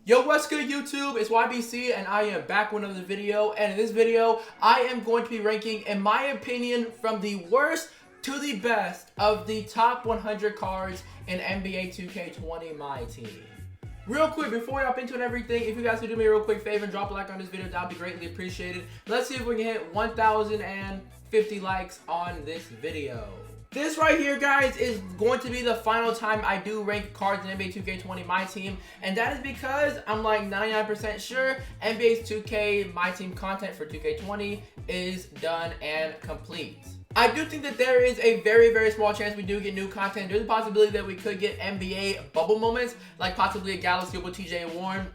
Yo, what's good YouTube? It's YBC and I am back with another video, and in this video I am going to be ranking, in my opinion, from the worst to the best of the top 100 cards in NBA 2K20 Myteam. Real quick, before we hop into it and everything, if you guys could do me a real quick favor and drop a like on this video, that would be greatly appreciated. Let's see if we can hit 1,050 likes on this video. This right here, guys, is going to be the final time I do rank cards in NBA 2K20 Myteam, and that is because I'm like 99% sure NBA's 2K Myteam content for 2K20 is done and complete. I do think that there is a very small chance we do get new content. There's a possibility that we could get NBA bubble moments, like possibly a Galaxy Opal TJ Warren,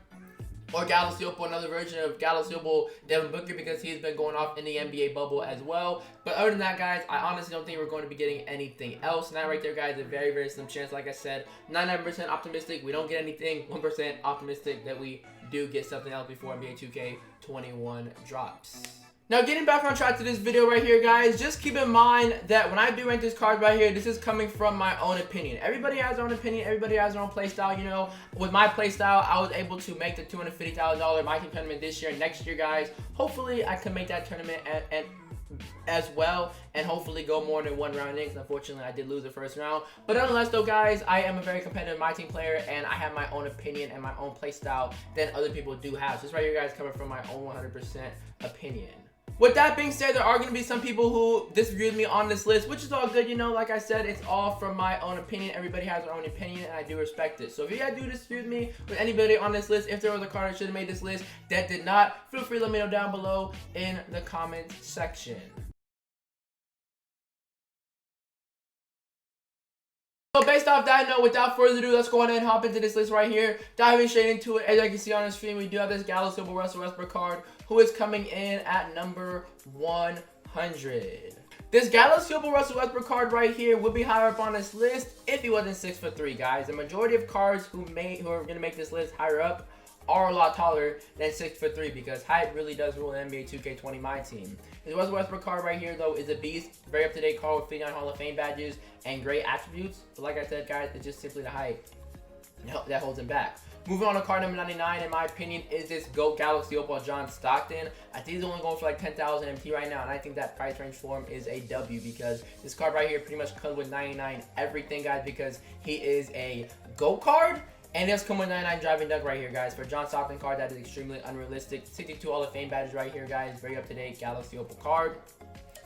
or Galaxy Opal, another version of Galaxy Opal Devin Booker, because he's been going off in the NBA bubble as well. But other than that, guys, I honestly don't think we're going to be getting anything else. And that right there, guys, is a very slim chance. Like I said, 99% optimistic we don't get anything, 1% optimistic that we do get something else before NBA 2K21 drops. Now, getting back on track to this video right here, guys, just keep in mind that when I do rank this card right here, this is coming from my own opinion. Everybody has their own opinion. Everybody has their own playstyle. You know, with my playstyle, I was able to make the $250,000 Myteam tournament this year. Next year, guys, hopefully I can make that tournament and as well, and hopefully go more than one round in, because unfortunately I did lose the first round. But nonetheless though, guys, I am a very competitive Myteam player, and I have my own opinion and my own play style than other people do have. So this right here, guys, coming from my own 100% opinion. With that being said, there are going to be some people who disagree with me on this list, which is all good. You know, like I said, it's all from my own opinion. Everybody has their own opinion, and I do respect it. So if you guys do disagree with me with anybody on this list, if there was a card that should have made this list that did not, feel free to let me know down below in the comment section. So based off that note, without further ado, let's go ahead and hop into this list right here. Diving straight into it, as you can see on the screen, we do have this Galaxy Opal Russell Westbrook card, who is coming in at number 100. This Galaxy Opal Russell Westbrook card right here would be higher up on this list if he wasn't 6'3", guys. The majority of cards who are going to make this list higher up are a lot taller than 6'3", because height really does rule in NBA 2K20 Myteam. This Russell Westbrook card right here, though, is a beast. Very up-to-date card with 59 Hall of Fame badges and great attributes. But like I said, guys, it's just simply the height that holds him back. Moving on to card number 99, in my opinion, is this GOAT Galaxy Opal John Stockton. I think he's only going for like 10,000 MT right now, and I think that price range for him is a W, because this card right here pretty much comes with 99 everything, guys, because he is a GOAT card. And it does come with 99 driving dunk right here, guys. For a John Stockton card, that is extremely unrealistic. 62 Hall of Fame badges right here, guys. Very up-to-date Galaxy Opal card.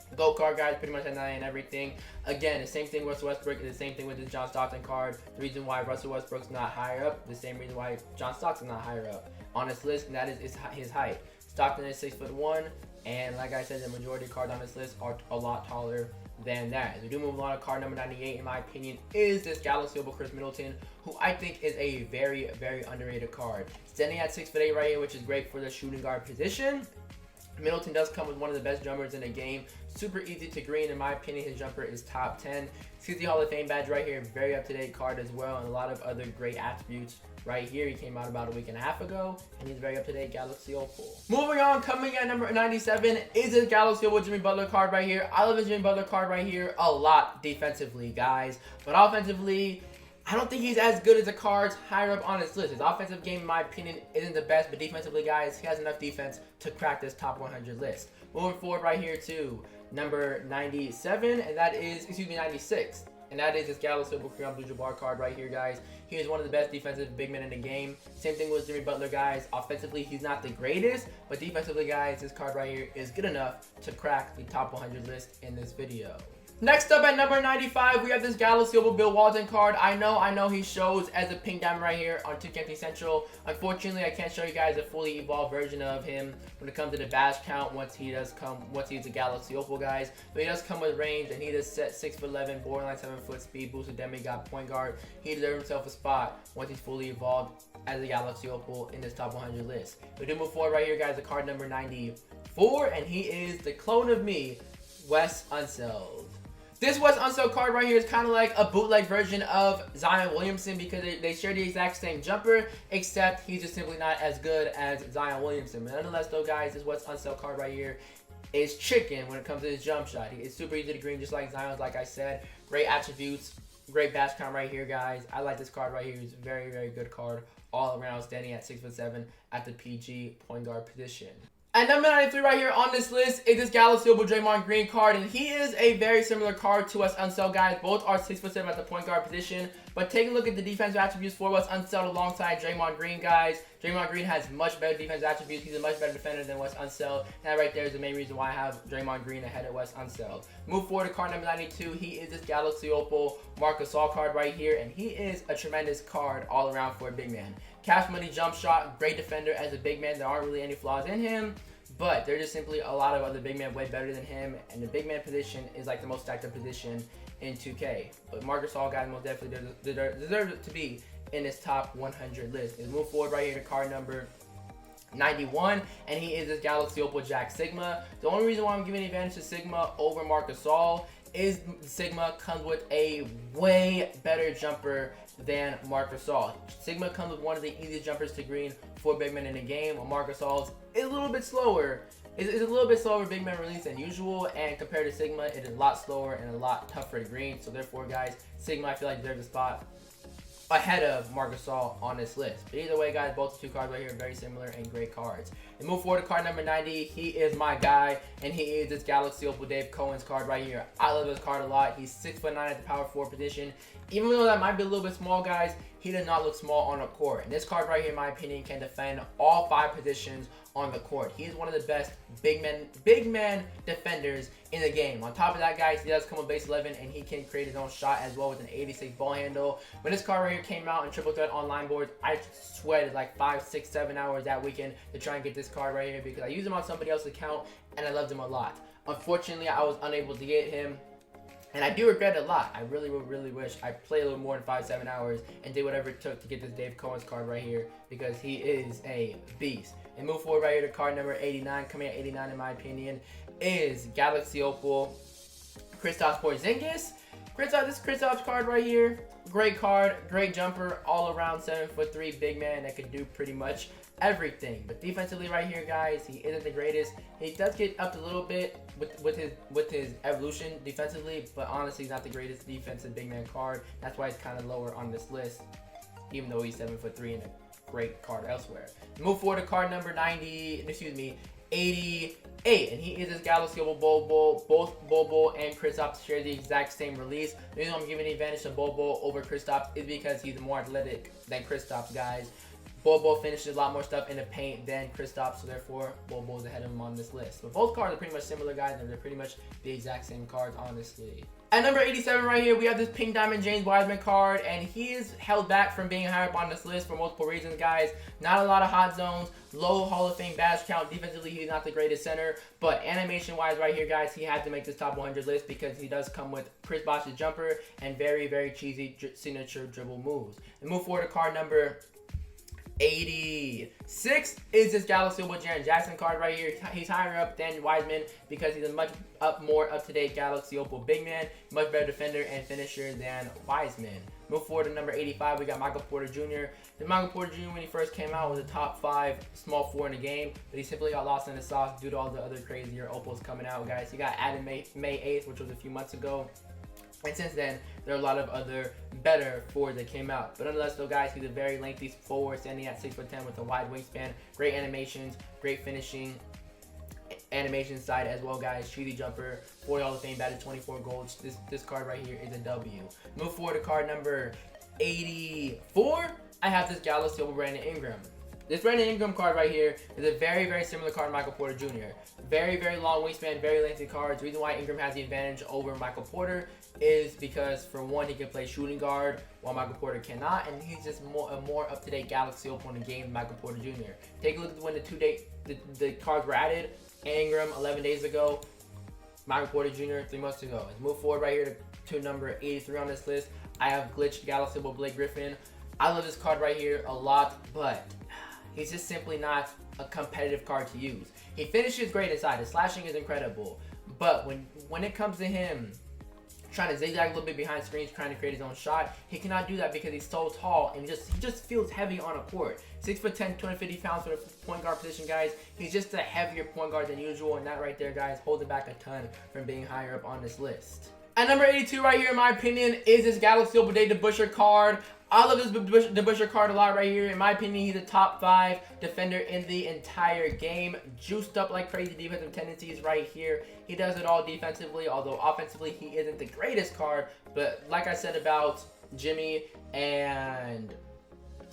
The GOAT card, guys, pretty much at 99 everything. Again, the same thing with Russell Westbrook, is the same thing with this John Stockton card. The reason why Russell Westbrook's not higher up, the same reason why John Stockton's not higher up on this list, and that is his height. Stockton is 6'1", and like I said, the majority of cards on this list are a lot taller than that. As we do move on to card number 98, in my opinion, is this Galaxy Opal Chris Middleton, who I think is a very underrated card. Standing at 6'8" right here, which is great for the shooting guard position. Middleton does come with one of the best jumpers in the game. Super easy to green. In my opinion, his jumper is top 10. 60 Hall of Fame badge right here. Very up-to-date card as well, and a lot of other great attributes right here. He came out about a week and a half ago, and he's very up-to-date Galaxy Opal. Moving on, coming at number 97 is this Galaxy Opal Jimmy Butler card right here. I love this Jimmy Butler card right here a lot defensively, guys. But offensively, I don't think he's as good as the cards higher up on his list. His offensive game, in my opinion, isn't the best, but defensively, guys, he has enough defense to crack this top 100 list. Moving forward right here to number 97, and that is, 96. And that is this Galaxy Opal Kareem Abdul-Jabbar card right here, guys. He is one of the best defensive big men in the game. Same thing with Jimmy Butler, guys. Offensively, he's not the greatest, but defensively, guys, this card right here is good enough to crack the top 100 list in this video. Next up at number 95, we have this Galaxy Opal Bill Walton card. I know he shows as a pink diamond right here on 2K20 Central. Unfortunately, I can't show you guys a fully evolved version of him when it comes to the bash count once he's a Galaxy Opal, guys. But he does come with range, and he does set 6'11", borderline 7-foot speed, boosted demigod point guard. He deserves himself a spot once he's fully evolved as a Galaxy Opal in this top 100 list. We do move forward right here, guys, the card number 94, and he is the clone of me, Wes Unseld. This Wes Unseld card right here is kind of like a bootleg version of Zion Williamson, because they share the exact same jumper, except he's just simply not as good as Zion Williamson. But nonetheless though, guys, this Wes Unseld card right here is chicken when it comes to his jump shot. It's super easy to green, just like Zion's, like I said. Great attributes, great bash count right here, guys. I like this card right here. It's a very good card all around, standing at 6'7" at the PG point guard position. At number 93 right here on this list is this Galaxy Opal Draymond Green card, and he is a very similar card to Wes Unseld, guys. Both are 6'7" at the point guard position, but take a look at the defensive attributes for Wes Unseld alongside Draymond Green, guys. Draymond Green has much better defensive attributes. He's a much better defender than Wes Unseld. And that right there is the main reason why I have Draymond Green ahead of Wes Unseld. Move forward to card number 92. He is this Galaxy Opal Marc Gasol card right here, and he is a tremendous card all around for a big man. Cash money jump shot, great defender as a big man. There aren't really any flaws in him, but there's just simply a lot of other big men way better than him, and the big man position is like the most stacked up position in 2K. But Marc Gasol, guys, most definitely deserves to be in this top 100 list. Let's move forward right here to card number 91, and he is this Galaxy Opal Jack Sigma. The only reason why I'm giving advantage to Sigma over Marc Gasol is Sigma comes with a way better jumper than Marc Gasol. Sigma comes with one of the easiest jumpers to green for big men in the game, while Marc Gasol's is a little bit slower. It's a little bit slower big man release than usual, and compared to Sigma, it is a lot slower and a lot tougher to green. So therefore, guys, Sigma I feel like deserves a spot ahead of Marc Gasol on this list. But either way, guys, both the two cards right here are very similar and great cards. And move forward to card number 90. He is my guy, and he is this Galaxy Opal Dave Cohen's card right here. I love this card a lot. He's 6'9" at the power forward position. Even though that might be a little bit small, guys, he does not look small on the court. And this card right here, in my opinion, can defend all 5 positions on the court. He is one of the best big man defenders in the game. On top of that, guys, he does come with base 11, and he can create his own shot as well with an 86 ball handle. When this card right here came out in Triple Threat online boards, I sweated like 5, 6, 7 hours that weekend to try and get this card right here because I used him on somebody else's account and I loved him a lot. Unfortunately, I was unable to get him, and I do regret it a lot. I really wish I played a little more than 5, 7 hours and did whatever it took to get this Dave Cohen's card right here because he is a beast. And move forward right here to card number 89. Coming at 89, in my opinion, is Galaxy Opal Kristaps Porzingis. This Kristaps card right here, great card, great jumper, all around 7'3" big man that could do pretty much everything. But defensively right here, guys, he isn't the greatest. He does get up a little bit with his evolution defensively, but honestly, he's not the greatest defensive big man card. That's why he's kind of lower on this list, even though he's 7'3" and a great card elsewhere. Move forward to card number 88, and he is this Galaxy Opal Bol Bol. Both Bol Bol and Kristaps share the exact same release. The reason I'm giving the advantage to Bol Bol over Kristaps is because he's more athletic than Kristaps, guys. Bol Bol finishes a lot more stuff in the paint than Kristaps, so therefore Bol Bol is ahead of him on this list. But both cards are pretty much similar, guys, and they're pretty much the exact same cards, honestly. At number 87 right here, we have this Pink Diamond James Wiseman card, and he is held back from being higher up on this list for multiple reasons, guys. Not a lot of hot zones, low Hall of Fame badge count. Defensively, he's not the greatest center, but animation-wise right here, guys, he had to make this top 100 list because he does come with Chris Bosh's jumper and very cheesy signature dribble moves. And move forward to card number 86 is this Galaxy Opal Jaren Jackson card right here. He's higher up than Wiseman because he's a much more up-to-date Galaxy Opal big man, much better defender and finisher than Wiseman. Move forward to number 85, we got Michael Porter Jr. The Michael Porter Jr. when he first came out was a top 5 small 4 in the game, but he simply got lost in the sauce due to all the other crazier Opals coming out, guys. He got added May 8th, which was a few months ago. And since then, there are a lot of other better forwards that came out. But nonetheless, though, guys, he's a very lengthy forward, standing at 6'10" with a wide wingspan. Great animations, great finishing animation side as well, guys. Cheesy jumper, 40 Hall of Fame, batted 24 goals. This card right here is a W. Move forward to card number 84. I have this Galaxy Opal Brandon Ingram. This Brandon Ingram card right here is a very similar card to Michael Porter Jr. Very long wingspan, very lengthy cards. The reason why Ingram has the advantage over Michael Porter is because, for one, he can play shooting guard while Michael Porter cannot, and he's just a more up-to-date Galaxy Opal in the game than Michael Porter Jr. Take a look at when the cards were added. Ingram 11 days ago, Michael Porter Jr. 3 months ago. Let's move forward right here to number 83 on this list. I have glitched Galaxy Opal Blake Griffin. I love this card right here a lot, but he's just simply not a competitive card to use. He finishes great inside. His slashing is incredible. But when it comes to him trying to zigzag a little bit behind screens, trying to create his own shot, he cannot do that because he's so tall and he just feels heavy on a court. 6'10", 250 pounds for the point guard position, guys. He's just a heavier point guard than usual, and that right there, guys, holds it back a ton from being higher up on this list. At number 82 right here, in my opinion, is this Galaxy Opal Day DeBusschere card. I love this DeBusschere card a lot right here. In my opinion, he's a top 5 defender in the entire game. Juiced up like crazy defensive tendencies right here. He does it all defensively, although offensively he isn't the greatest card. But like I said about Jimmy and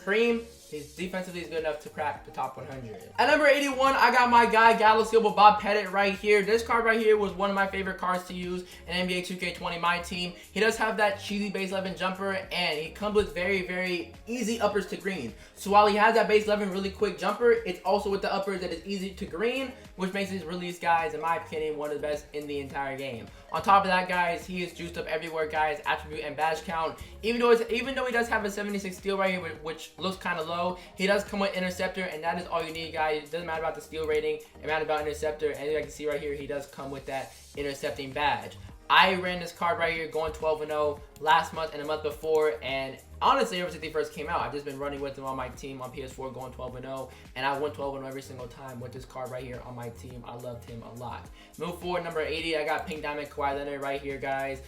Kareem, he's defensively is good enough to crack the top 100. At number 81, I got my guy Galaxy Opal Bob Pettit right here. This card right here was one of my favorite cards to use in NBA 2K20 Myteam. He does have that cheesy base 11 jumper, and he comes with very, very easy uppers to green. So while he has that base 11 really quick jumper, it's also with the uppers that is easy to green, which makes his release, guys, in my opinion, one of the best in the entire game. On top of that, guys, he is juiced up everywhere, guys, attribute and badge count. Even though he does have a 76 steal right here, which looks kind of low, he does come with interceptor, and that is all you need, guys. It doesn't matter about the steal rating, it matters about interceptor, and as you can see right here, he does come with that intercepting badge. I ran this card right here going 12-0 last month and a month before, and honestly, ever since he first came out, I've just been running with him on my team on PS4 going 12-0, and I won 12-0 every single time with this card right here on my team. I loved him a lot. Move forward, number 80, I got Pink Diamond Kawhi Leonard right here, guys.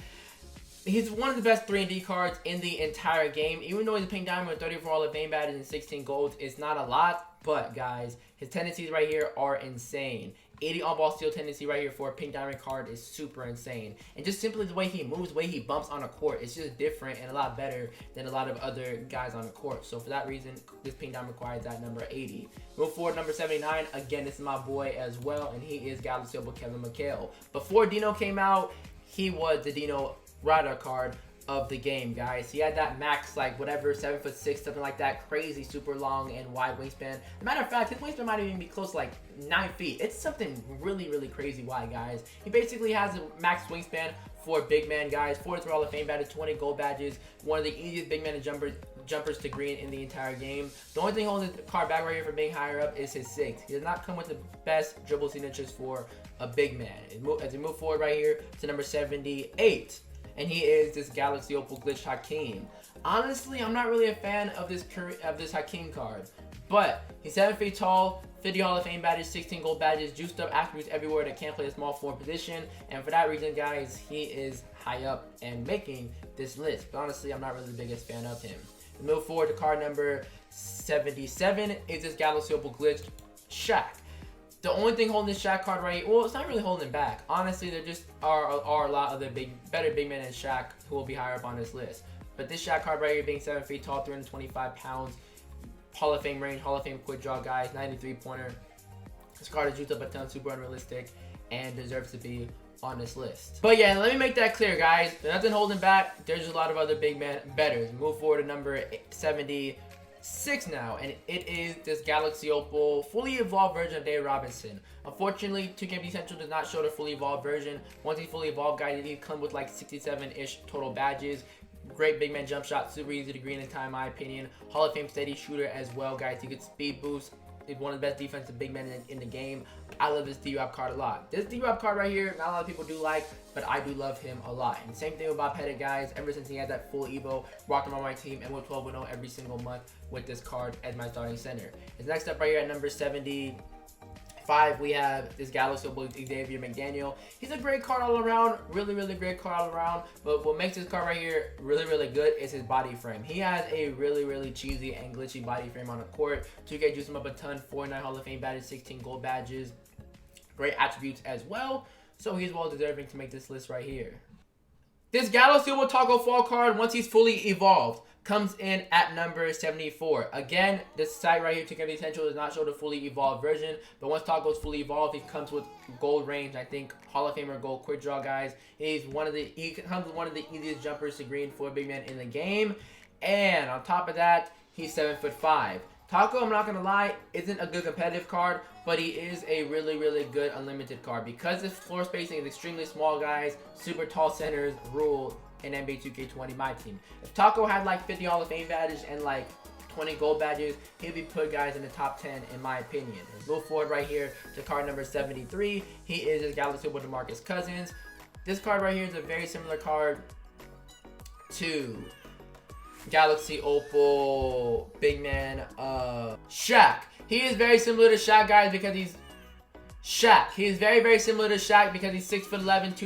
He's one of the best 3-and-D cards in the entire game. Even though he's a Pink Diamond with 34 Hall of Fame badges and 16 golds, it's not a lot, but guys, his tendencies right here are insane. 80 on-ball steal tendency right here for a Pink Diamond card is super insane. And just simply the way he moves, the way he bumps on a court, it's just different and a lot better than a lot of other guys on the court. So for that reason, this Pink Diamond card is at number 80. Move forward, number 79. Again, this is my boy as well, and he is Galaxy Opal Kevin McHale. Before Dino came out, he was the Dino Radar card of the game, guys. He had that max, like, whatever, 7'6", something like that, crazy, super long and wide wingspan. As a matter of fact, his wingspan might even be close to like 9 feet. It's something really, really crazy wide, guys. He basically has a max wingspan for a big man, guys. 43 Hall of Fame badges, 20 gold badges, one of the easiest big man jumpers to green in the entire game. The only thing holding the card back right here from being higher up is his 6. He does not come with the best dribble signatures for a big man. As we move forward right here to number 78. And he is this Galaxy Opal Glitch Hakeem. Honestly, I'm not really a fan of this Hakeem card, but he's 7 feet tall, 50 Hall of Fame badges, 16 gold badges, juiced up attributes everywhere that can't play a small forward position, and for that reason, guys, he is high up and making this list. But honestly, I'm not really the biggest fan of him. We move forward to card number 77 is this Galaxy Opal Glitch Shaq. The only thing holding this Shaq card right here, well, it's not really holding him back. Honestly, there just are a lot of the better big men than Shaq who will be higher up on this list. But this Shaq card right here, being 7 feet tall, 325 pounds, Hall of Fame range, Hall of Fame quick draw, guys, 93-pointer. This card is juiced up a ton, super unrealistic, and deserves to be on this list. But yeah, let me make that clear, guys. There's nothing holding back. There's a lot of other big men better. Move forward to number 76 now, and it is this Galaxy Opal fully evolved version of Dave Robinson. Unfortunately, 2K20 Central does not show the fully evolved version. Once he's fully evolved, guys, he comes with like 67-ish total badges. Great big man jump shot, super easy to green in time, in my opinion. Hall of Fame steady shooter as well, guys. He gets speed boost. He's one of the best defensive big men in the game. I love this D-Rob card a lot. This D-Rob card right here, not a lot of people do like, but I do love him a lot. And same thing with Bob Pettit, guys. Ever since he had that full Evo, rocked him on my team, and went 12-0 every single month with this card as my starting center. His next up right here at number 75, we have this Galaxy Opal Xavier McDaniel. He's a great card all around, really, really great card all around. But what makes this card right here really, really good is his body frame. He has a really, really cheesy and glitchy body frame on the court. 2K juiced him up a ton, 49 Hall of Fame badges, 16 gold badges, great attributes as well. So he's well deserving to make this list right here. This Galaxy Opal Taco Fall card, once he's fully evolved, comes in at number 74. Again, this site right here, 2K20 Central, does not show the fully evolved version, but once Taco is fully evolved, he comes with gold range, I think Hall of Famer gold quick draw, guys. He comes with one of the easiest jumpers to green for a big man in the game, and on top of that, he's 7'5". Taco, I'm not gonna lie, isn't a good competitive card, but he is a really, really good unlimited card. Because his floor spacing is extremely small, guys, super tall centers rule in NBA 2K20 Myteam. If Taco had like 50 Hall of Fame badges and like 20 gold badges, he'd be put, guys, in the top 10 in my opinion. Let's move forward right here to card number 73. He is his Galaxy Opal DeMarcus Cousins. This card right here is a very similar card to Galaxy Opal big man Shaq. He is very similar to Shaq, guys, because he's Shaq. He is very, very similar to Shaq because he's 6'11",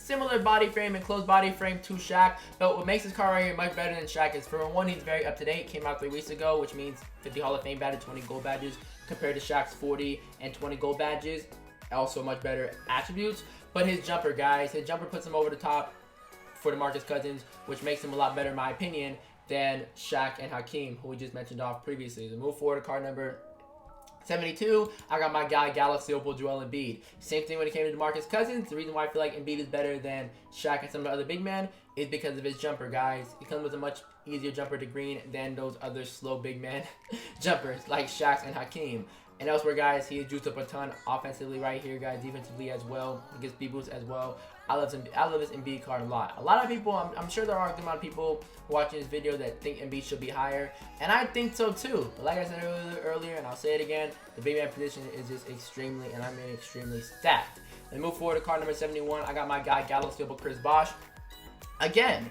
similar body frame and close body frame to Shaq, but what makes this card right here much better than Shaq is, for one, he's very up to date. Came out 3 weeks ago, which means 50 Hall of Fame badges, 20 gold badges, compared to Shaq's 40 and 20 gold badges. Also much better attributes. But his jumper, guys, his jumper puts him over the top for DeMarcus Cousins, which makes him a lot better, in my opinion, than Shaq and Hakeem, who we just mentioned off previously. So move forward to card number 72, I got my guy Galaxy Opal Joel Embiid. Same thing when it came to DeMarcus Cousins. The reason why I feel like Embiid is better than Shaq and some of the other big men is because of his jumper, guys. He comes with a much easier jumper to green than those other slow big man jumpers like Shaq and Hakeem. And elsewhere, guys, he is juiced up a ton offensively right here, guys. Defensively as well. He gets speed boost as well. I love this Embiid card a lot. A lot of people, I'm sure there are a good amount of people watching this video that think Embiid should be higher. And I think so too. But like I said earlier, and I'll say it again, the big man position is just extremely, and I mean extremely stacked. Then move forward to card number 71. I got my guy Galaxy Opal Chris Bosh. Again,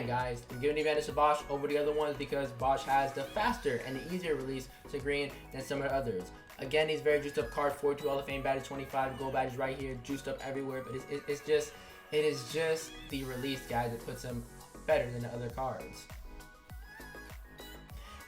guys, I'm giving the advantage to Bosh over the other ones because Bosh has the faster and the easier release to green than some of the others. Again, he's very juiced up card, 42 Hall of Fame badges, 25 gold badges right here, juiced up everywhere. But it is just the release, guys, that puts him better than the other cards.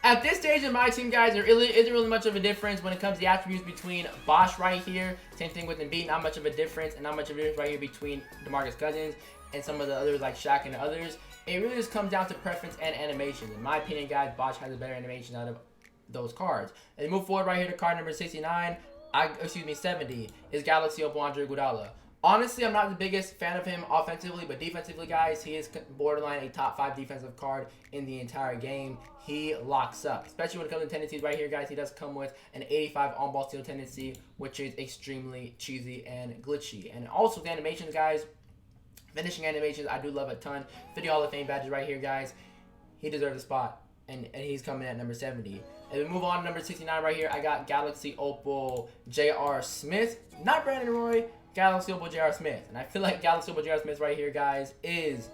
At this stage of my team, guys, there really isn't really much of a difference when it comes to the attributes between Bosh right here. Same thing with Embiid, not much of a difference, and not much of a difference right here between DeMarcus Cousins and some of the others like Shaq and the others. It really just comes down to preference and animation. In my opinion, guys, Bosh has a better animation out of those cards. And move forward right here to card number 70, is Galaxy Opal Andre Iguodala. Honestly, I'm not the biggest fan of him offensively, but defensively, guys, he is borderline a top 5 defensive card in the entire game. He locks up, especially when it comes to tendencies right here, guys. He does come with an 85 on-ball steal tendency, which is extremely cheesy and glitchy. And also the animations, guys, finishing animations, I do love a ton. 50 Hall of Fame badges right here, guys. He deserves a spot, and he's coming at number 70. And we move on to number 69 right here. I got Galaxy Opal J.R. Smith. Not Brandon Roy, Galaxy Opal J.R. Smith. And I feel like Galaxy Opal J.R. Smith right here, guys, is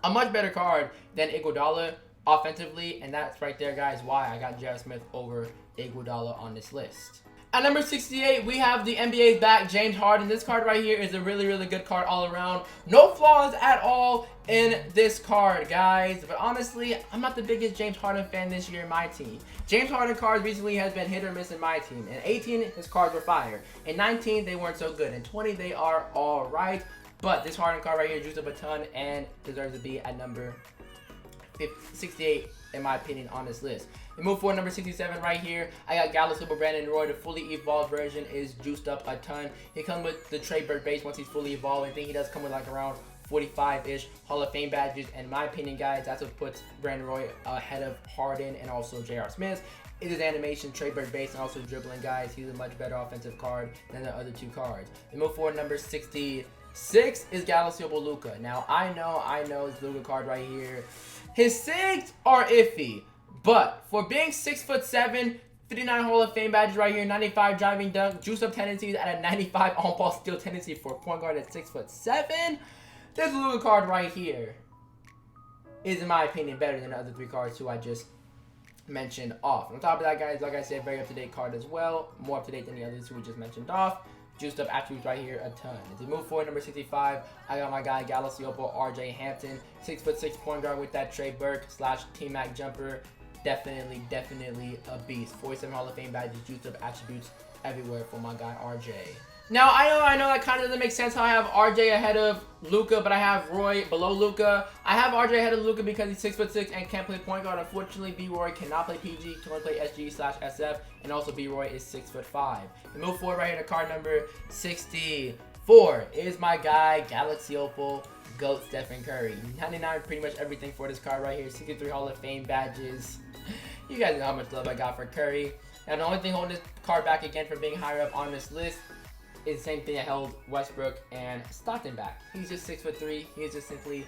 a much better card than Iguodala offensively. And that's right there, guys, why I got J.R. Smith over Iguodala on this list. At number 68, we have the NBA's back, James Harden. This card right here is a really, really good card all around. No flaws at all in this card, guys. But honestly, I'm not the biggest James Harden fan this year in my team. James Harden cards recently has been hit or miss in my team. In 18, his cards were fire. In 19, they weren't so good. In 20, they are all right. But this Harden card right here juiced up a ton and deserves to be at number 68, in my opinion, on this list. We move forward, number 67 right here. I got Galaxy Opal Brandon Roy. The fully evolved version is juiced up a ton. He comes with the Trey Burke base once he's fully evolved. I think he does come with like around 45-ish Hall of Fame badges. And in my opinion, guys, that's what puts Brandon Roy ahead of Harden and also J.R. Smith. It is animation, Trey Burke base, and also dribbling, guys. He's a much better offensive card than the other two cards. We move forward, number 66 is Galaxy Opal Luka. Now, I know this Luka card right here. His sigs are iffy. But for being 6'7", 59 Hall of Fame badges right here, 95 driving dunk, juice up tendencies at a 95 on-ball steal tendency for a point guard at 6'7", this Luka card right here is, in my opinion, better than the other 3 cards who I just mentioned off. On top of that, guys, like I said, very up-to-date card as well. More up-to-date than the others who we just mentioned off. Juiced up attributes right here a ton. As we move forward, number 65, I got my guy Galaxy Opal RJ Hampton, 6'6" point guard with that Trey Burke / T-Mac jumper. Definitely a beast. 47 Hall of Fame badges, juiced up attributes everywhere for my guy RJ. Now, I know that kind of doesn't make sense how I have RJ ahead of Luka, but I have Roy below Luka. I have RJ ahead of Luka because he's 6'6" and can't play point guard. Unfortunately, B-Roy cannot play PG, can only play SG/SF, and also B-Roy is 6'5". We move forward right here to card number 64 is my guy Galaxy Opal GOAT Stephen Curry. 99 pretty much everything for this card right here. 63 Hall of Fame badges. You guys know how much love I got for Curry. Now, the only thing holding this card back again from being higher up on this list is the same thing that held Westbrook and Stockton back. He's just 6'3". He's just simply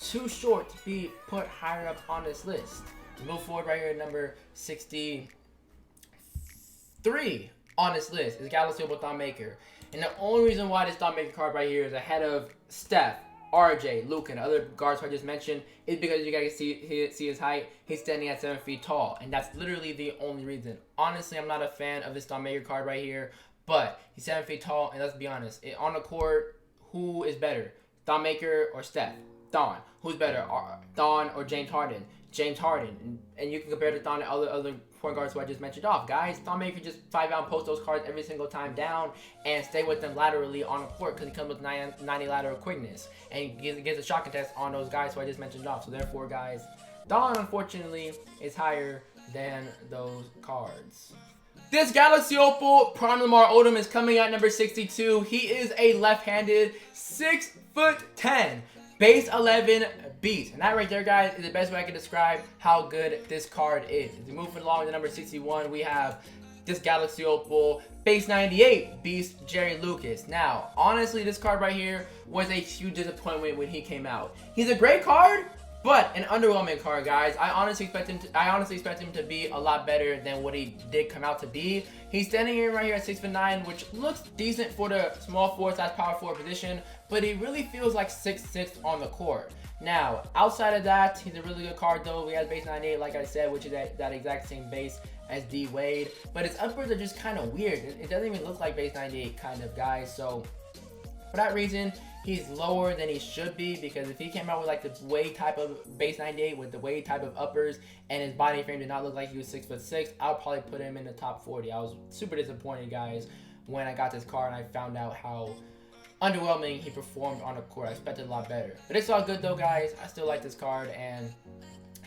too short to be put higher up on this list. We move forward right here at number 63 on this list is Galaxy Opal Thon Maker. And the only reason why this Thon Maker card right here is ahead of Steph, RJ, Luka, and other guards I just mentioned is because you guys see his height. He's standing at 7 feet tall, and that's literally the only reason. Honestly, I'm not a fan of this Thon Maker card right here, but he's 7 feet tall, and let's be honest, on the court, who is better, Thon Maker or Steph? Thon. Who's better, Thon or James Harden? James Harden. And you can compare to Thon and other point guards who I just mentioned off. Guys, Thon Maker just 5-out post those cards every single time down and stay with them laterally on the court because he comes with 90 lateral quickness. And he gets a shot contest on those guys who I just mentioned off. So therefore, guys, Thon, unfortunately, is higher than those cards. This Galaxy Opal Prime Lamar Odom is coming at number 62. He is a left-handed 6'10", base 11 beast. And that right there, guys, is the best way I can describe how good this card is. As we move along to number 61, we have this Galaxy Opal base 98 beast Jerry Lucas. Now, honestly, this card right here was a huge disappointment when he came out. He's a great card, but an underwhelming card, guys. I honestly expect him to be a lot better than what he did come out to be. He's standing here right here at 6'9", which looks decent for the small forward / power forward position, but he really feels like 6'6" on the court. Now, outside of that, he's a really good card though. We have base 98, like I said, which is that exact same base as D Wade, but his uppers are just kind of weird. It doesn't even look like base 98 kind of, guys. So for that reason, he's lower than he should be, because if he came out with like the Wade type of base 98 with the Wade type of uppers and his body frame did not look like he was 6'6", I would probably put him in the top 40. I was super disappointed, guys, when I got this card and I found out how underwhelming he performed on the court. I expected a lot better. But it's all good though, guys. I still like this card, and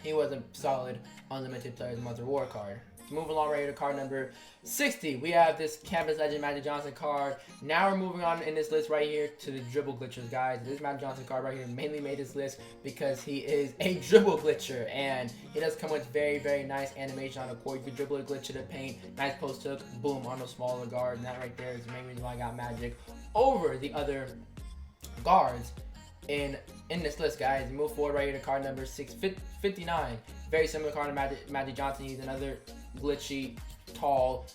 he was a solid unlimited players month reward card. Move along right here to card number 60. We have this Campus Legend Magic Johnson card. Now we're moving on in this list right here to the dribble glitchers, guys. This Magic Johnson card right here mainly made this list because he is a dribble glitcher, and he does come with very, very nice animation on the court. You can dribble a glitch to the paint, nice post hook, boom, on the smaller guard, and that right there is the main reason why I got Magic over the other guards in this list, guys. Move forward right here to card number 659. Very similar card to Magic Johnson. He's another glitchy, tall,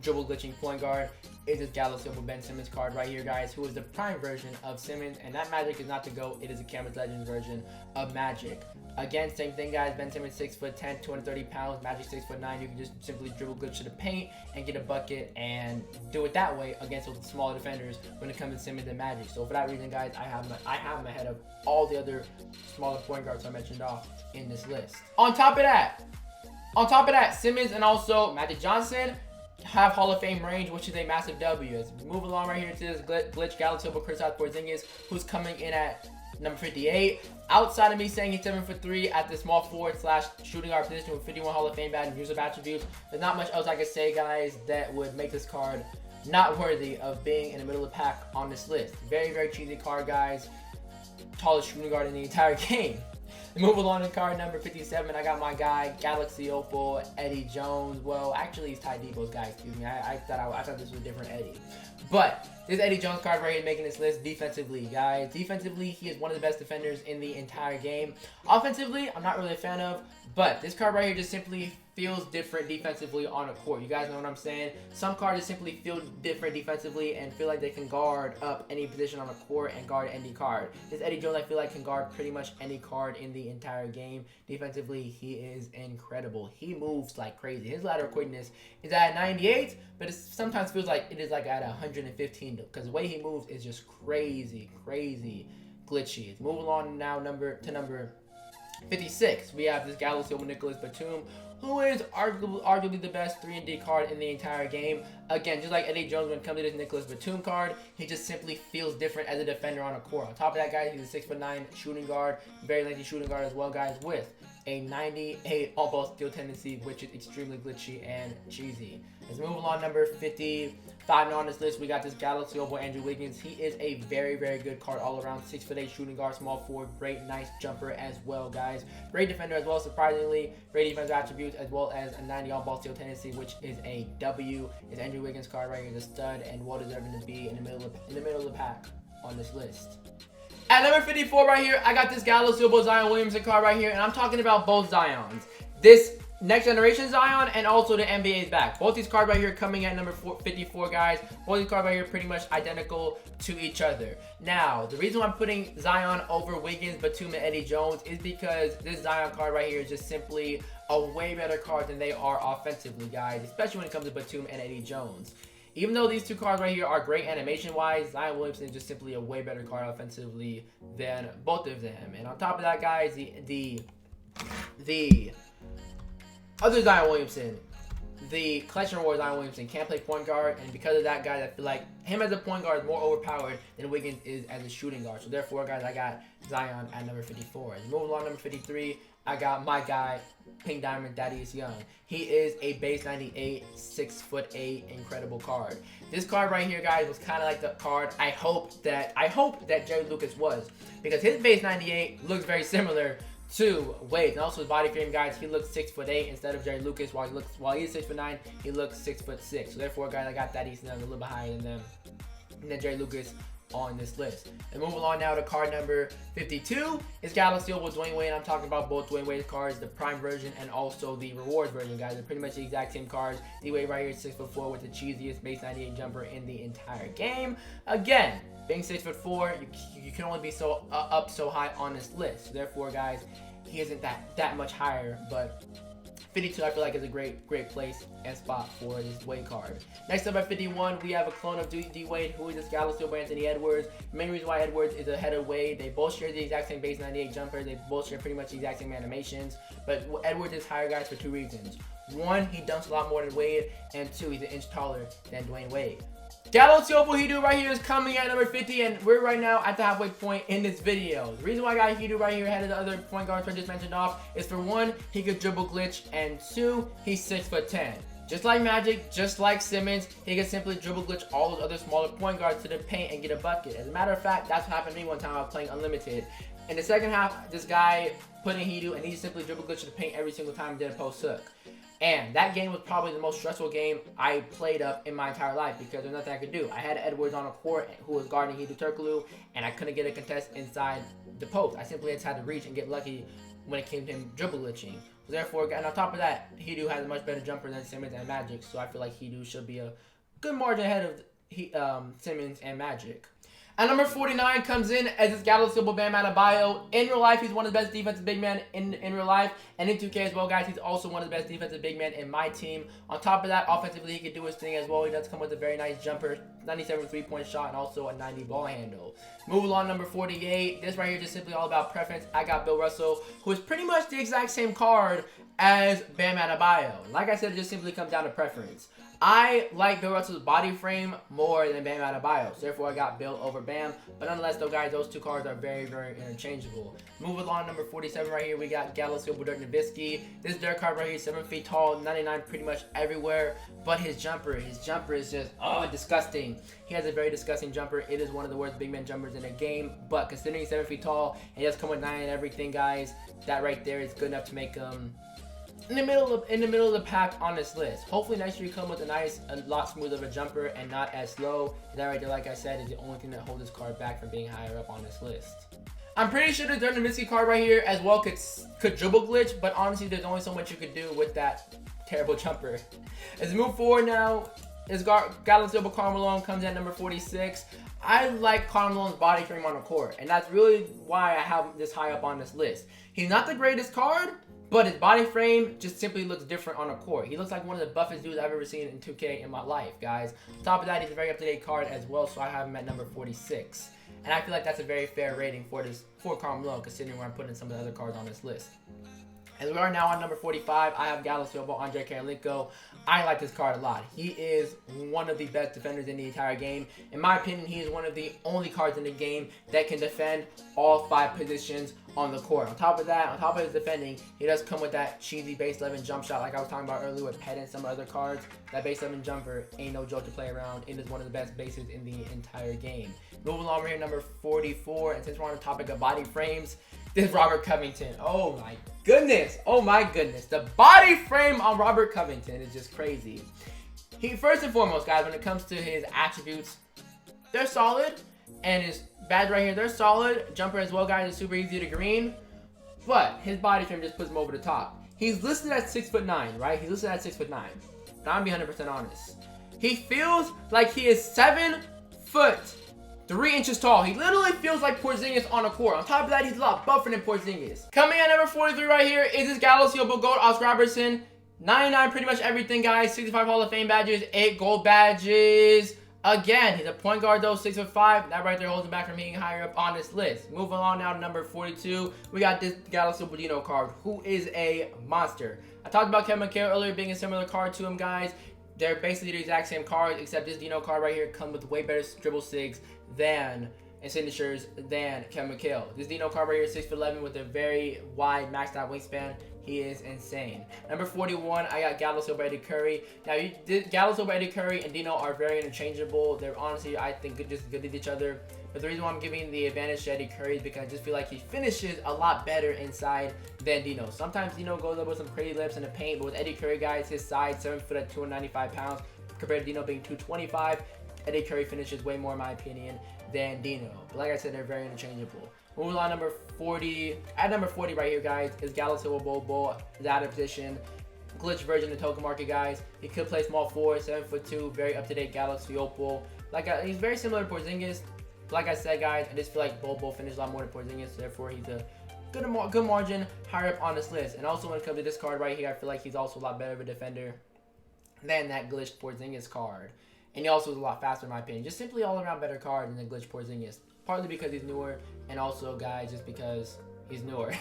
dribble glitching point guard. Is this Galaxy Opal Ben Simmons card right here, guys, who is the prime version of Simmons, and that Magic is not the GOAT. It is a Campus Legends version of Magic. Again, same thing, guys. Ben Simmons 6'10", 230 pounds. Magic 6'9". You can just simply dribble glitch to the paint and get a bucket and do it that way against those smaller defenders when it comes to Simmons and Magic. So for that reason, guys, I have him ahead of all the other smaller point guards I mentioned off in this list. On top of that, Simmons and also Magic Johnson have Hall of Fame range, which is a massive W. As we move along right here to this glitch Galaxy Opal Kristaps Porzingis, who's coming in at number 58. Outside of me saying he's 7'3" at the small forward / shooting guard position with 51 Hall of Fame bad and user attributes, there's not much else I can say, guys, that would make this card not worthy of being in the middle of the pack on this list. Very, very cheesy card, guys. Tallest shooting guard in the entire game. Move along to card number 57. I got my guy, Galaxy Opal, Eddie Jones. Well, actually, he's Ty Debo's guy, excuse me. I thought this was a different Eddie. But this Eddie Jones card right here making this list defensively, guys. Defensively, he is one of the best defenders in the entire game. Offensively, I'm not really a fan of, but this card right here just simply feels different defensively on a court. You guys know what I'm saying? Some cards just simply feel different defensively and feel like they can guard up any position on a court and guard any card. This Eddie Jones, I feel like, can guard pretty much any card in the entire game. Defensively, he is incredible. He moves like crazy. His lateral quickness is at 98, but it sometimes feels like it is like at 115 because the way he moves is just crazy, crazy glitchy. Let's move along now to number 56. We have this Galaxy Opal Nicholas Batum, who is arguably the best 3-and-D card in the entire game. Again, just like Eddie Jones when it comes to this Nicholas Batum card, he just simply feels different as a defender on a court. On top of that, guys, he's a 6'9" shooting guard, very lengthy shooting guard as well, guys, with a 98 all-ball steal tendency, which is extremely glitchy and cheesy. Let's move along, number 55 on this list. We got this Galaxy Opal Andrew Wiggins. He is a very, very good card all around. 6'8" shooting guard, small forward, great, nice jumper as well, guys. Great defender as well, surprisingly. Great defensive attributes as well as a 90 on-ball steal tendency, which is a W. His Andrew Wiggins card right here is a stud and well deserving to be in the middle of the pack on this list. At number 54 right here, I got this Galaxy Opal Zion Williamson card right here, and I'm talking about both Zions. This next generation Zion and also the NBA's back. Both these cards right here coming at number 54, guys. Both these cards right here pretty much identical to each other. Now, the reason why I'm putting Zion over Wiggins, Batum, and Eddie Jones is because this Zion card right here is just simply a way better card than they are offensively, guys, especially when it comes to Batum and Eddie Jones. Even though these two cards right here are great animation-wise, Zion Williamson is just simply a way better card offensively than both of them. And on top of that, guys, the other Zion Williamson, the collection reward Zion Williamson, can't play point guard, and because of that, guys, I feel like him as a point guard is more overpowered than Wiggins is as a shooting guard. So therefore, guys, I got Zion at number 54. As moving along, number 53, I got my guy, Pink Diamond, Thaddeus Young. He is a base 98, 6'8", incredible card. This card right here, guys, was kind of like the card I hope that Jerry Lucas was, because his base 98 looks very similar to Wade, and also his body frame, guys. He looks 6'8" instead of Jerry Lucas. While he's 6'9", he looks 6'6". So therefore, guys, I got Thaddeus Young a little bit higher than them, and then Jerry Lucas on this list. And moving along now to card number 52 is Galaxy with Dwayne Wade. I'm talking about both Dwayne Wade's cards, the prime version and also the rewards version, guys. They're pretty much the exact same cards. D-Wade right here is 6'4" with the cheesiest base 98 jumper in the entire game. Again, being 6'4", you can only be so up so high on this list. So therefore, guys, he isn't that much higher, but 52 I feel like is a great place and spot for this Wade card. Next up at 51, we have a clone of D-Wade, who is this Galaxy by Anthony Edwards. The main reason why Edwards is ahead of Wade, they both share the exact same base 98 jumper. They both share pretty much the exact same animations, but Edwards is higher, guys, for two reasons. One, he dunks a lot more than Wade, and two, he's an inch taller than Dwayne Wade. Galaxy Hidu right here is coming at number 50, and we're right now at the halfway point in this video. The reason why I got Hidu right here ahead of the other point guards I just mentioned off is, for one, he could dribble glitch, and two, he's 6'10". Just like Magic, just like Simmons, he can simply dribble glitch all those other smaller point guards to the paint and get a bucket. As a matter of fact, that's what happened to me one time I was playing Unlimited. In the second half, this guy put in Hidu, and he simply dribble glitched to the paint every single time and did a post hook. And that game was probably the most stressful game I played up in my entire life, because there's nothing I could do. I had Edwards on a court who was guarding Hidu Turkoglu, and I couldn't get a contest inside the post. I simply just had to reach and get lucky when it came to him dribble glitching. So therefore, and on top of that, Hidu has a much better jumper than Simmons and Magic, so I feel like Hidu should be a good margin ahead of Simmons and Magic. At number 49 comes in as this Galaxy Bam Adebayo. In real life, he's one of the best defensive big men in real life. And in 2K as well, guys, he's also one of the best defensive big men in my team. On top of that, offensively, he can do his thing as well. He does come with a very nice jumper, 97 three-point shot, and also a 90 ball handle. Move along, number 48. This right here is just simply all about preference. I got Bill Russell, who is pretty much the exact same card as Bam Adebayo. Like I said, it just simply comes down to preference. I like Bill Russell's body frame more than Bam Adebayo, so therefore I got Bill over Bam. But nonetheless, though, guys, those two cards are very, very interchangeable. Move along, number 47 right here, we got Galaxy Dirk Nowitzki. This Dirk card right here, 7 feet tall, 99 pretty much everywhere, but his jumper is just, disgusting. He has a very disgusting jumper. It is one of the worst big man jumpers in the game, but considering he's 7 feet tall, and he does come with 9 and everything, guys, that right there is good enough to make him in the middle of the pack on this list. Hopefully next year you come with a lot smoother of a jumper and not as slow. That right there, like I said, is the only thing that holds this card back from being higher up on this list. I'm pretty sure the Dirk Nowitzki card right here as well could dribble glitch, but honestly, there's only so much you could do with that terrible jumper. As we move forward now, is Galaxy Karl Malone comes in at number 46. I like Karl Malone's body frame on the court, and that's really why I have this high up on this list. He's not the greatest card, but his body frame just simply looks different on the court. He looks like one of the buffest dudes I've ever seen in 2K in my life, guys. On top of that, he's a very up-to-date card as well, so I have him at number 46. And I feel like that's a very fair rating for Karl Malone, considering where I'm putting some of the other cards on this list. As we are now on number 45, I have Galaxy Andre Karolinko. I like this card a lot. He is one of the best defenders in the entire game. In my opinion, he is one of the only cards in the game that can defend all 5 positions on the court. On top of that, on top of his defending, he does come with that cheesy base 11 jump shot like I was talking about earlier with Pet and some other cards. That base 11 jumper ain't no joke to play around. It is one of the best bases in the entire game. Moving along, we're here, number 44, and since we're on the topic of body frames, this is Robert Covington. Oh my goodness. Oh my goodness. The body frame on Robert Covington is just crazy. First and foremost, guys, when it comes to his attributes, they're solid. And his badge right here, they're solid. Jumper as well, guys, is super easy to green. But his body frame just puts him over the top. He's listed at 6'9", right? He's listed at 6'9". But I'm gonna be 100% honest. He feels like he is 7 foot 3 inches tall. He literally feels like Porzingis on a court. On top of that, he's a lot buffer than Porzingis. Coming at number 43 right here is this Galaxy Gold Oscar Robertson. 99 pretty much everything, guys. 65 Hall of Fame badges, 8 gold badges. Again, he's a point guard though, 6'5". That right there holds him back from being higher up on this list. Moving on now to number 42, we got this Galaxy Budino card, who is a monster. I talked about Kevin McHale earlier being a similar card to him, guys. They're basically the exact same cards, except this Dino card right here comes with way better dribble sigs than and signatures than Kevin McHale. This Dino card right here, 6'11", with a very wide maxed out wingspan. He is insane. Number 41, I got Gallows over Eddie Curry. Now, Gallows over Eddie Curry and Dino are very interchangeable. They're honestly, I think, just good at each other. But the reason why I'm giving the advantage to Eddie Curry is because I just feel like he finishes a lot better inside than Dino. Sometimes Dino goes up with some crazy lips in the paint, but with Eddie Curry, guys, his size, 7 foot at 295 pounds, compared to Dino being 225, Eddie Curry finishes way more, in my opinion, than Dino. But like I said, they're very interchangeable. Moving on, number 40. At number 40 right here, guys, is Gallows Silva Bobo. He's out of position. Glitch version of the token market, guys. He could play small forward, 7'2", very up-to-date Galaxy Opal. He's very similar to Porzingis. Like I said, guys, I just feel like Bobo finished a lot more than Porzingis, so therefore he's a good margin higher up on this list. And also when it comes to this card right here, I feel like he's also a lot better of a defender than that glitched Porzingis card. And he also is a lot faster, in my opinion. Just simply all-around better card than the glitched Porzingis. Partly because he's newer, and also, guys, just because he's newer.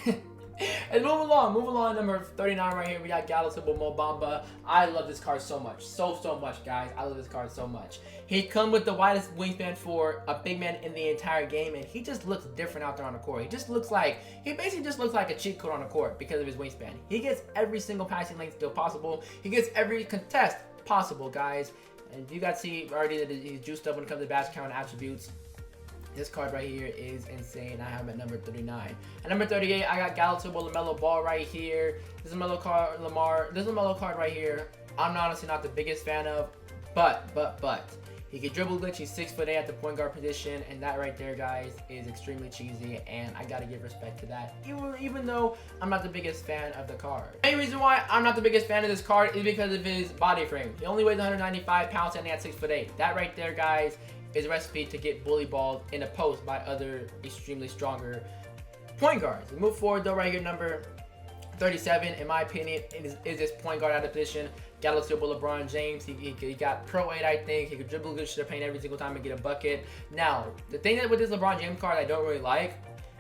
And moving along, number 39 right here, we got Gallows Silva Mo Bamba. I love this card so much, so much, guys. I love this card so much. He comes with the widest wingspan for a big man in the entire game, and he just looks different out there on the court. He basically just looks like a cheat code on the court because of his wingspan. He gets every single passing lane still possible. He gets every contest possible, guys. And you guys see already that he's juiced up when it comes to basket count attributes. This card right here is insane. I have him at number 39. At number 38, I got Gallows Silva LaMelo Ball right here. This is LaMelo card right here. I'm honestly not the biggest fan of, but he can dribble glitch. He's 6'8" at the point guard position, and that right there, guys, is extremely cheesy, and I gotta give respect to that, even though I'm not the biggest fan of the card. The main reason why I'm not the biggest fan of this card is because of his body frame. He only weighs 195 pounds, standing at 6'8". That right there, guys, is a recipe to get bully balled in a post by other extremely stronger point guards. We move forward though, right here, number 37, in my opinion, is this point guard out of position. Gallows Silva LeBron James. He got Pro 8, I think. He could dribble good to the paint every single time and get a bucket. Now, the thing that with this LeBron James card I don't really like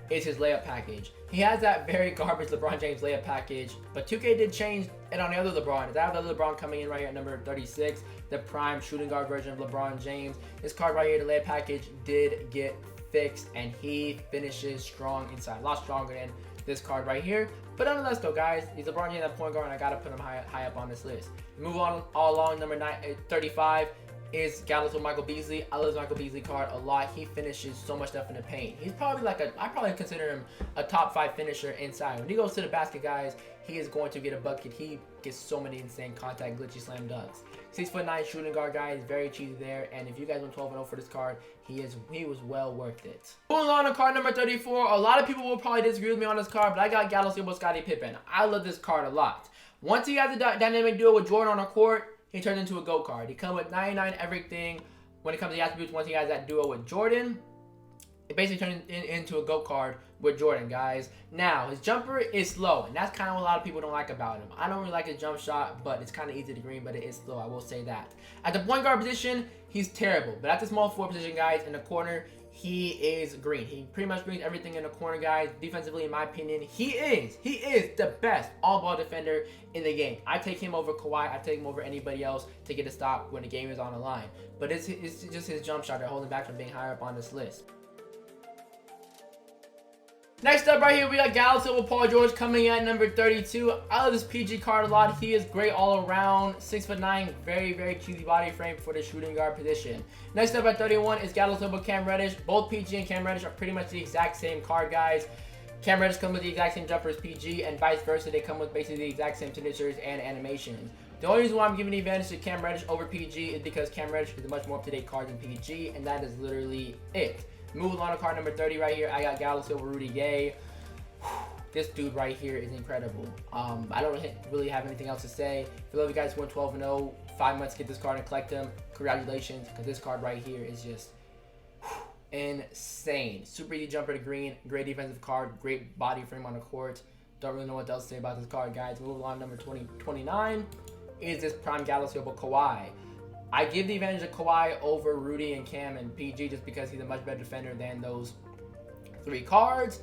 is his layup package. He has that very garbage LeBron James layup package, but 2K did change it on the other LeBron. I have the other LeBron coming in right here at number 36, the prime shooting guard version of LeBron James. This card right here, the layup package, did get fixed, and he finishes strong inside. A lot stronger than this card right here. But nonetheless though, guys, he's LeBron James at point guard, and I gotta put him high up on this list. Move on all along, number 35 is Gallows with Michael Beasley. I love Michael Beasley card a lot. He finishes so much stuff in the paint. He's probably I probably consider him a top 5 finisher inside. When he goes to the basket, guys, he is going to get a bucket. He gets so many insane contact glitchy slam dunks. 6'9" shooting guard, guys, very cheesy there. And if you guys went 12-0 for this card, he was well worth it. Moving on to card number 34. A lot of people will probably disagree with me on this card, but I got Gallows Silva Scottie Pippen. I love this card a lot. Once he has a dynamic duo with Jordan on the court, he turns into a GOAT card. He comes with 99 everything. When it comes to the attributes, once he has that duo with Jordan, it basically turns into a GOAT card with Jordan, guys. Now, his jumper is slow, and that's kind of what a lot of people don't like about him. I don't really like his jump shot, but it's kind of easy to green, but it is slow, I will say that. At the point guard position, he's terrible. But at the small forward position, guys, in the corner, he is green. He pretty much greens everything in the corner, guys. Defensively, in my opinion, he is the best all-ball defender in the game. I take him over Kawhi. I take him over anybody else to get a stop when the game is on the line. But it's just his jump shot that holds him back from being higher up on this list. Next up right here, we got Gallows Silva Paul George coming at number 32. I love this PG card a lot. He is great all around. 6'9", very cheesy body frame for the shooting guard position. Next up at 31 is Gallows Silva Cam Reddish. Both PG and Cam Reddish are pretty much the exact same card, guys. Cam Reddish comes with the exact same jumper as PG, and vice versa. They come with basically the exact same signatures and animations. The only reason why I'm giving the advantage to Cam Reddish over PG is because Cam Reddish is a much more up-to-date card than PG, and that is literally it. Moving on to card number 30 right here, I got Gallows Silva Rudy Gay. This dude right here is incredible. I don't really have anything else to say. For those of you guys who went 12-0, 5 months to get this card and collect them, congratulations, because this card right here is just insane. Super easy jumper to green, great defensive card, great body frame on the court. Don't really know what else to say about this card, guys. Moving on, number 29 is this Prime Galaxy Opal Kawhi. I give the advantage of Kawhi over Rudy and Cam and PG just because he's a much better defender than those 3 cards.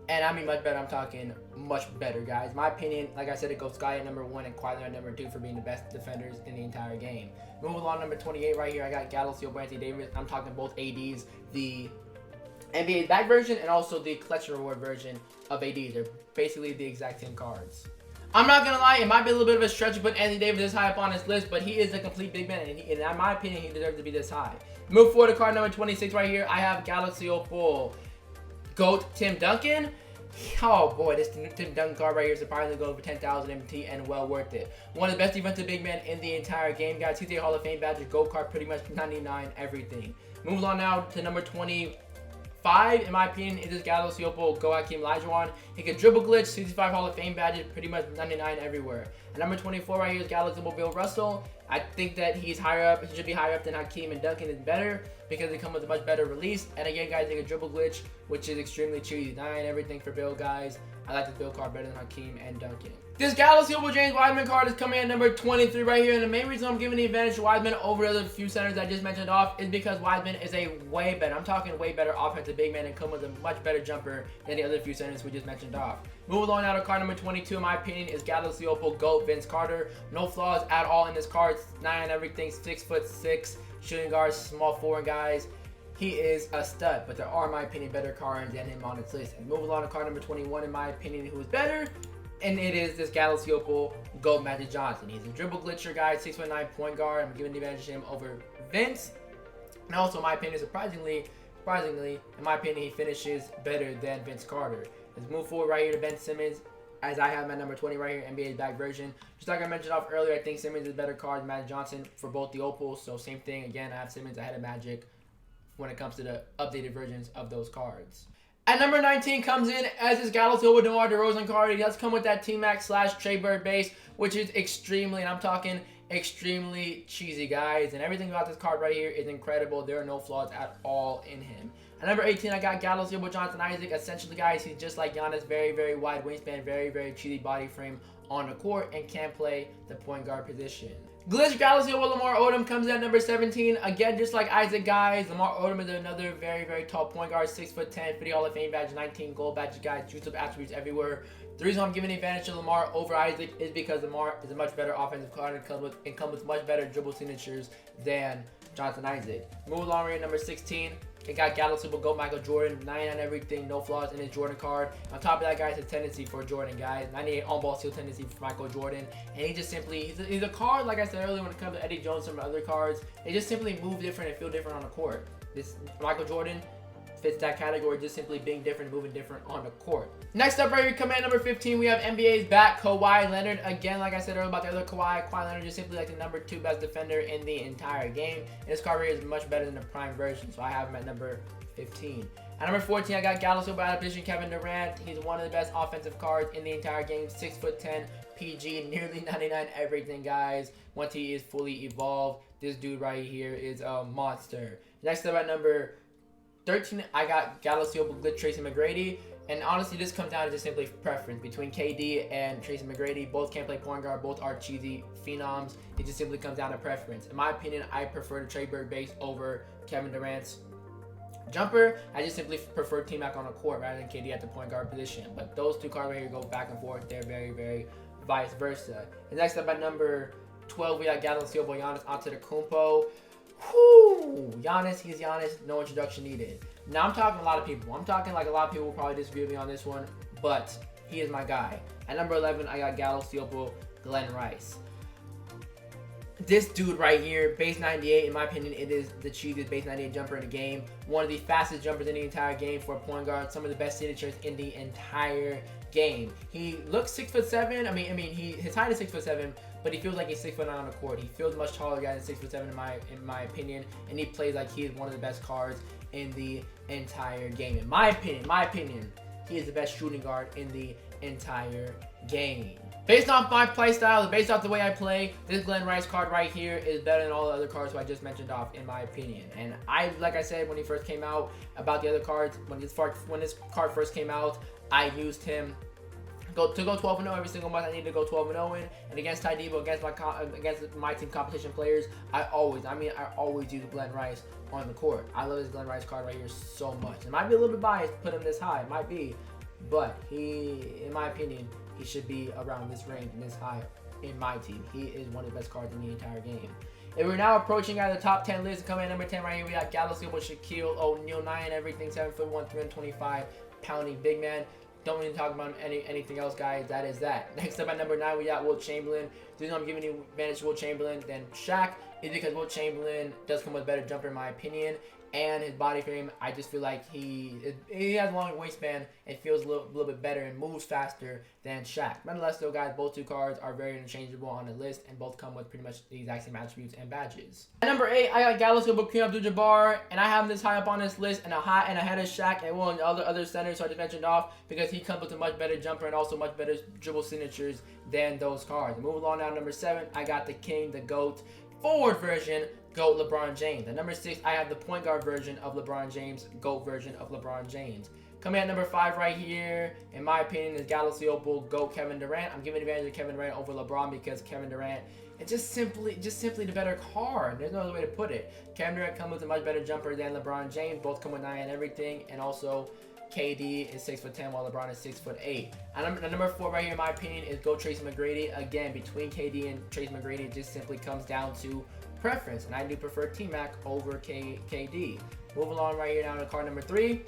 And I mean much better, I'm talking much better, guys. My opinion, like I said, it goes Sky at number 1 and Kawhi at number 2 for being the best defenders in the entire game. Moving along, number 28 right here, I got Galaxy Opal Anthony Davis. I'm talking both ADs, the NBA back version and also the collection reward version of ADs. They're basically the exact same cards. I'm not going to lie, it might be a little bit of a stretch to put Anthony Davis this high up on this list, but he is a complete big man, and in my opinion, he deserves to be this high. Move forward to card number 26 right here. I have Galaxy Opal GOAT Tim Duncan. Oh boy, this Tim Duncan card right here is surprisingly going for 10,000 MT and well worth it. One of the best defensive big men in the entire game, guys. He's a Hall of Fame badge, GOAT card, pretty much 99 everything. Moves on now to number 25, in my opinion, is this Galaxy Opal Go Hakeem Olajuwon. He can dribble glitch, 65 Hall of Fame badges, pretty much 99 everywhere. And number 24 right here is Galaxy Opal Bill Russell. I think that he's higher up. He should be higher up than Hakeem, and Duncan is better because they come with a much better release. And again, guys, they can dribble glitch, which is extremely cheesy. 9 everything for Bill, guys. I like this Bill card better than Hakeem and Duncan. This Galaxy Opal James Wiseman card is coming at number 23 right here. And the main reason I'm giving the advantage to Wiseman over the other few centers I just mentioned off is because Wiseman is a way better, I'm talking way better offensive big man and come with a much better jumper than the other few centers we just mentioned off. Moving on now to card number 22, in my opinion, is Galaxy Opal GOAT Vince Carter. No flaws at all in this card. 9 everything, 6'6", shooting guard, small forward, guys. He is a stud, but there are, in my opinion, better cards than him on this list. And moving on to card number 21, in my opinion, who is better, and it is this Galaxy Opal GOAT Magic Johnson. He's a dribble glitcher, guy, 6'9" point guard. I'm giving the advantage to him over Vince. And also, in my opinion, surprisingly, in my opinion, he finishes better than Vince Carter. Let's move forward right here to Ben Simmons, as I have my number 20 right here, NBA's back version. Just like I mentioned off earlier, I think Simmons is a better card than Magic Johnson for both the Opals. So same thing, again, I have Simmons ahead of Magic when it comes to the updated versions of those cards. At number 19 comes in as his Galaxy Opal DeMar DeRozan card. He does come with that T-Max / Trey Bird base, which is extremely, and I'm talking extremely cheesy, guys. And everything about this card right here is incredible. There are no flaws at all in him. At number 18, I got Galaxy Opal Jonathan Isaac. Essentially, guys, he's just like Giannis, very, very wide wingspan, very, very cheesy body frame on the court, and can play the point guard position. Glitch Galaxy Opal Lamar Odom comes in at number 17. Again, just like Isaac, guys, Lamar Odom is another very, very tall point guard, 6'10", 50 Hall of Fame badge, 19 gold badges, guys, juice up attributes everywhere. The reason I'm giving the advantage to Lamar over Isaac is because Lamar is a much better offensive card and comes with much better dribble signatures than Jonathan Isaac. Move along right at number 16. It got Galaxy Opal GOAT Michael Jordan, 99 everything, no flaws in his Jordan card. On top of that, guys, his tendency for Jordan, guys, 98 on-ball steal tendency for Michael Jordan. And he just simply, he's a card, like I said earlier, when it comes to Eddie Jones and other cards, they just simply move different and feel different on the court. This Michael Jordan fits that category, just simply being different, moving different on the court. Next up right here, coming at number 15, we have NBA's back, Kawhi Leonard. Again, like I said earlier about the other Kawhi Leonard is simply like the number 2 best defender in the entire game. And this card right here is much better than the prime version, so I have him at number 15. At number 14, I got Galaxy Opal adaptation Kevin Durant. He's one of the best offensive cards in the entire game. 6'10", PG, nearly 99 everything, guys. Once he is fully evolved, this dude right here is a monster. Next up at number 13, I got Galaxy Opal Glitch Tracy McGrady. And honestly, this comes down to just simply preference between KD and Tracy McGrady. Both can't play point guard. Both are cheesy phenoms. It just simply comes down to preference. In my opinion, I prefer the Trey Bird base over Kevin Durant's jumper. I just simply prefer T-Mac on the court rather than KD at the point guard position. But those two cards right here go back and forth. They're very, very vice versa. And next up at number 12, we got Galaxy Opal Giannis Antetokounmpo. Whoo! Giannis, he's Giannis. No introduction needed. Now I'm talking a lot of people. I'm talking like a lot of people will probably disagree with me on this one, but he is my guy. At number 11, I got Galaxy Opal Glenn Rice. This dude right here, base 98, in my opinion, it is the cheesiest base 98 jumper in the game. One of the fastest jumpers in the entire game for a point guard. Some of the best signatures in the entire game. He looks 6'7". I mean, his height is 6'7", but he feels like he's 6'9" on the court. He feels much taller guy than 6'7" in my opinion, and he plays like he is one of the best cards in the entire game. In my opinion, he is the best shooting guard in the entire game. Based off my play style, based off the way I play, this Glenn Rice card right here is better than all the other cards who I just mentioned off, in my opinion. And like I said, when he first came out, about the other cards, when this card first came out, I used him go 12-0 every single month. I need to go 12-0 in, and against Ty Debo, against my team competition players, I always use Glenn Rice on the court. I love this Glenn Rice card right here so much. It might be a little bit biased to put him this high, it might be, but in my opinion, he should be around this range and this high in my team. He is one of the best cards in the entire game. And we're now approaching the top 10 list. Coming at number 10 right here, we got Galaxy with Shaquille O'Neal, 9 everything, 7'1", 325 pounding big man. Don't need to talk about anything else, guys. That is that. Next up at number 9, we got Wilt Chamberlain. The reason I'm giving you advantage to Wilt Chamberlain than Shaq is because Wilt Chamberlain does come with a better jumper in my opinion, and his body frame, I just feel like he has a long waistband and feels a little bit better and moves faster than Shaq. Nonetheless, though, guys, both two cards are very interchangeable on the list, and both come with pretty much the exact same attributes and badges. At number 8, I got Galaxy with Kareem Abdul-Jabbar, and I have him this high up on this list, and ahead of Shaq and one of the other centers who I just mentioned off, because he comes with a much better jumper and also much better dribble signatures than those cards. Moving along now, number 7, I got the King, the GOAT, forward version, GOAT LeBron James. At number 6, I have the point guard version of LeBron James, GOAT version of LeBron James. Coming at number 5 right here, in my opinion, is Galaxy Opal GOAT Kevin Durant. I'm giving advantage of Kevin Durant over LeBron because Kevin Durant is just simply the better card. There's no other way to put it. Kevin Durant comes with a much better jumper than LeBron James. Both come with 9 and everything, and also KD is 6'10", while LeBron is 6'8". And number 4 right here, in my opinion, is GOAT Tracy McGrady. Again, between KD and Tracy McGrady, it just simply comes down to preference, and I do prefer T-Mac over KD. Move along right here now to card number 3.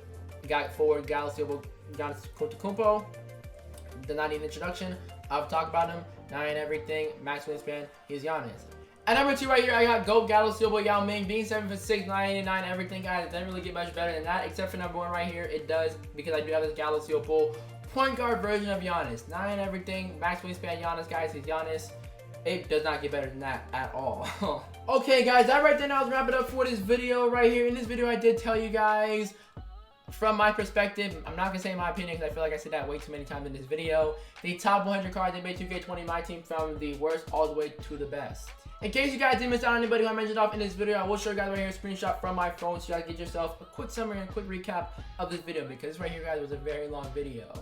You got forward Galaxy Giannis Antetokounmpo. Not even introduction. I've talked about him. 9 everything. Max wingspan. He's Giannis. At number 2 right here, I got GOAT Galaxy Yao Ming, being 7'6", 989 everything, guys. It doesn't really get much better than that, except for number 1 right here. It does, because I do have this Galaxy Opal point guard version of Giannis. 9 everything. Max wingspan Giannis, guys. He's Giannis. It does not get better than that at all. Okay, guys, that right there now is wrap it up for this video right here. In this video, I did tell you guys, from my perspective, I'm not going to say my opinion because I feel like I said that way too many times in this video, the top 100 cards in 2K20 Myteam from the worst all the way to the best. In case you guys didn't miss out on anybody who I mentioned off in this video, I will show you guys right here a screenshot from my phone so you guys get yourself a quick summary and a quick recap of this video, because this right here, guys, was a very long video.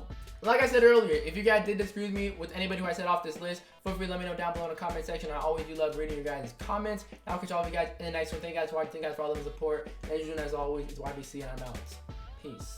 Like I said earlier, if you guys did disagree with me with anybody who I said off this list, feel free to let me know down below in the comment section. I always do love reading your guys' comments. And I'll catch all of you guys in the next one. Thank you guys for watching. Thank you guys for all the support. And as usual, as always, it's YBC, and I'm out. Peace.